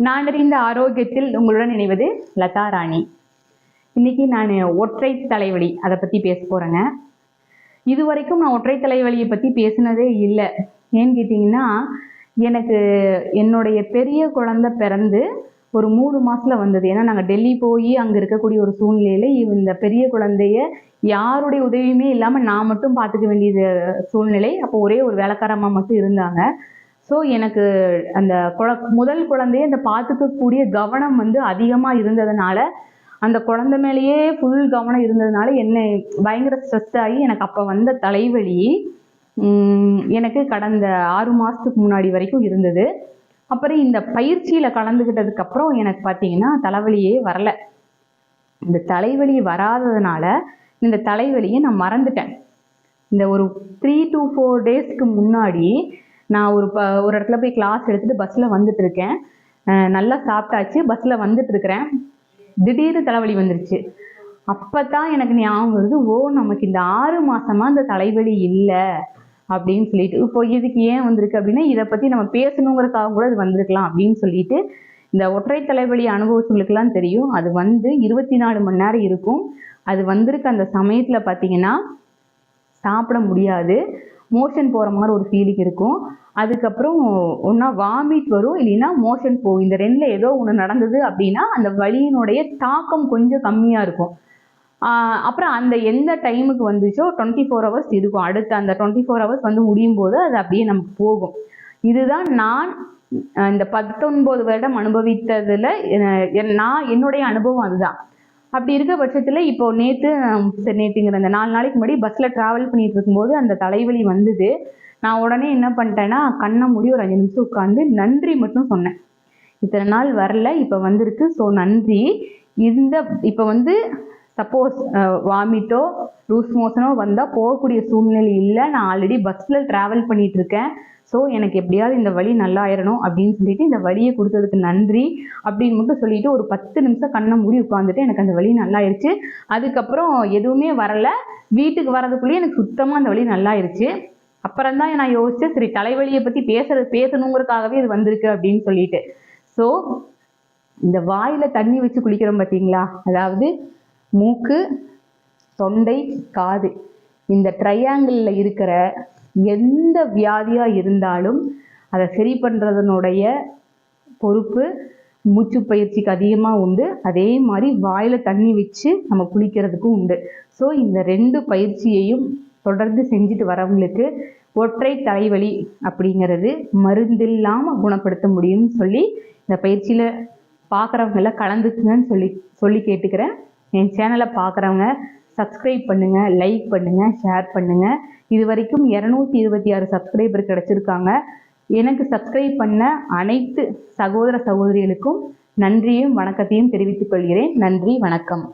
நான் அறிந்த ஆரோக்கியத்தில் உங்களுடன் இணைவது லதா ராணி. இன்னைக்கு நான் ஒற்றை தலைவலி அதை பற்றி பேச போகிறேங்க. இது வரைக்கும் நான் ஒற்றை தலைவலியை பற்றி பேசினதே இல்லை. ஏன்னு கேட்டிங்கன்னா, எனக்கு என்னுடைய பெரிய குழந்தை பிறந்து ஒரு 3 மாதத்தில் வந்தது. ஏன்னா நாங்கள் டெல்லி போய் அங்கே இருக்கக்கூடிய ஒரு சூழ்நிலையில் இந்த பெரிய குழந்தைய யாருடைய உதவியுமே இல்லாமல் நான் மட்டும் பார்த்துக்க வேண்டியது சூழ்நிலை. அப்போ ஒரே ஒரு வேலைக்காரம்மா மட்டும் இருந்தாங்க. ஸோ எனக்கு அந்த முதல் குழந்தைய அந்த பார்த்துக்கக்கூடிய கவனம் அதிகமாக இருந்ததுனால, அந்த குழந்தை மேலேயே ஃபுல் கவனம் இருந்ததுனால என்னை பயங்கர ஸ்ட்ரெஸ் ஆகி எனக்கு அப்போ வந்த தலைவலி எனக்கு கடந்த 6 மாதத்துக்கு முன்னாடி வரைக்கும் இருந்தது. அப்புறம் இந்த பயிற்சியில் கலந்துக்கிட்டதுக்கப்புறம் எனக்கு பார்த்தீங்கன்னா தலைவலியே வரலை. இந்த தலைவலி வராததுனால இந்த தலைவலியை நான் மறந்துட்டேன். இந்த ஒரு 3 to 4 டேஸ்க்கு முன்னாடி நான் ஒரு இடத்துல போய் கிளாஸ் எடுத்துகிட்டு பஸ்ஸில் வந்துட்டு இருக்கேன். நல்லா சாப்பிட்டாச்சு, பஸ்ஸில் வந்துட்டு இருக்கிறேன். திடீர்னு தலைவலி வந்துருச்சு. அப்போ தான் எனக்கு ஞாபகம் வருது, நமக்கு இந்த 6 மாதமாக இந்த தலைவலி இல்லை அப்படின்னு சொல்லிட்டு. இப்போ இதுக்கு ஏன் வந்திருக்கு அப்படின்னா, இதை பற்றி நம்ம பேசணுங்கிறதுக்காக கூட அது வந்திருக்கலாம் அப்படின்னு சொல்லிட்டு. இந்த ஒற்றை தலைவலி அனுபவத்துகளுக்கெல்லாம் தெரியும், அது 24 மணி நேரம் இருக்கும். அது வந்திருக்க அந்த சமயத்தில் பார்த்தீங்கன்னா சாப்பிட முடியாது, மோஷன் போகிற மாதிரி ஒரு ஃபீலிங் இருக்கும். அதுக்கப்புறம் ஒன்றா வாமிட் வரும், இல்லைன்னா மோஷன் போகும். இந்த 2ல் ஏதோ ஒன்று நடந்தது அப்படின்னா அந்த வலியினுடைய தாக்கம் கொஞ்சம் கம்மியாக இருக்கும். அப்புறம் அந்த எந்த டைமுக்கு வந்துச்சோ 24 hours இருக்கும். அடுத்த அந்த 24 hours முடியும் போது அது அப்படியே நமக்கு போகும். இதுதான் நான் இந்த 19 வருடம் அனுபவித்ததில் என்னுடைய அனுபவம் அதுதான். அப்படி இருக்க பட்சத்தில் இப்போ நேற்றுங்கிற அந்த 4 நாளைக்கு முன்னாடி பஸ்ஸில் ட்ராவல் பண்ணிட்டு இருக்கும்போது அந்த தலைவலி வந்தது. நான் உடனே என்ன பண்ணிட்டேன்னா, கண்ணை மூடி ஒரு 5 நிமிஷம் உட்காந்து நன்றி மட்டும் சொன்னேன். இத்தனை நாள் வரல, இப்போ வந்திருக்கு, ஸோ நன்றி. இப்போ சப்போஸ் வாமிட்டோ லூஸ் மோஷனோ வந்தால் போகக்கூடிய சூழ்நிலை இல்லை. நான் ஆல்ரெடி பஸ்ஸில் ட்ராவல் பண்ணிட்டு இருக்கேன். ஸோ எனக்கு எப்படியாவது இந்த வலி நல்லா ஆயிடணும் அப்படின்னு சொல்லிட்டு இந்த வலியை கொடுத்ததுக்கு நன்றி அப்படின்னு மட்டும் சொல்லிட்டு ஒரு 10 நிமிஷம் கண்ணை மூடி உட்காந்துட்டு எனக்கு அந்த வலி நல்லா ஆயிடுச்சு. அதுக்கப்புறம் எதுவுமே வரல. வீட்டுக்கு வரதுக்குள்ளேயே எனக்கு சுத்தமாக அந்த வலி நல்லா ஆயிடுச்சு. அப்புறம் தான் நான் யோசிச்சேன், சரி தலைவலியை பற்றி பேசணுங்கிறதுக்காகவே இது வந்திருக்கு அப்படின்னு சொல்லிட்டு. ஸோ இந்த வாயில் தண்ணி வச்சு குளிக்கிறோம் பார்த்தீங்களா, அதாவது மூக்கு, தொண்டை, காது, இந்த ட்ரையாங்கிளில் இருக்கிற எந்த வியாதியாக இருந்தாலும் அதை சரி பண்ணுறதனுடைய பொறுப்பு மூச்சு பயிற்சிக்கு அதிகமாக உண்டு. அதே மாதிரி வாயில் தண்ணி வச்சு நம்ம குளிக்கிறதுக்கும் உண்டு. ஸோ இந்த 2 பயிற்சியையும் தொடர்ந்து செஞ்சுட்டு வரவங்களுக்கு ஒற்றை தலைவலி அப்படிங்கிறது மருந்தில்லாமல் குணப்படுத்த முடியும்னு சொல்லி இந்த பயிற்சியில் பார்க்குறவங்கெல்லாம் கலந்துக்குங்கன்னு சொல்லி கேட்டுக்கிறேன். என் சேனலை பார்க்குறவங்க சப்ஸ்கிரைப் பண்ணுங்கள், லைக் பண்ணுங்கள், ஷேர் பண்ணுங்கள். இது வரைக்கும் 226 சப்ஸ்கிரைபர் கிடச்சிருக்காங்க. எனக்கு சப்ஸ்கிரைப் பண்ண அனைத்து சகோதர சகோதரிகளுக்கும் நன்றியும் வணக்கத்தையும் தெரிவித்துக் கொள்கிறேன். நன்றி, வணக்கம்.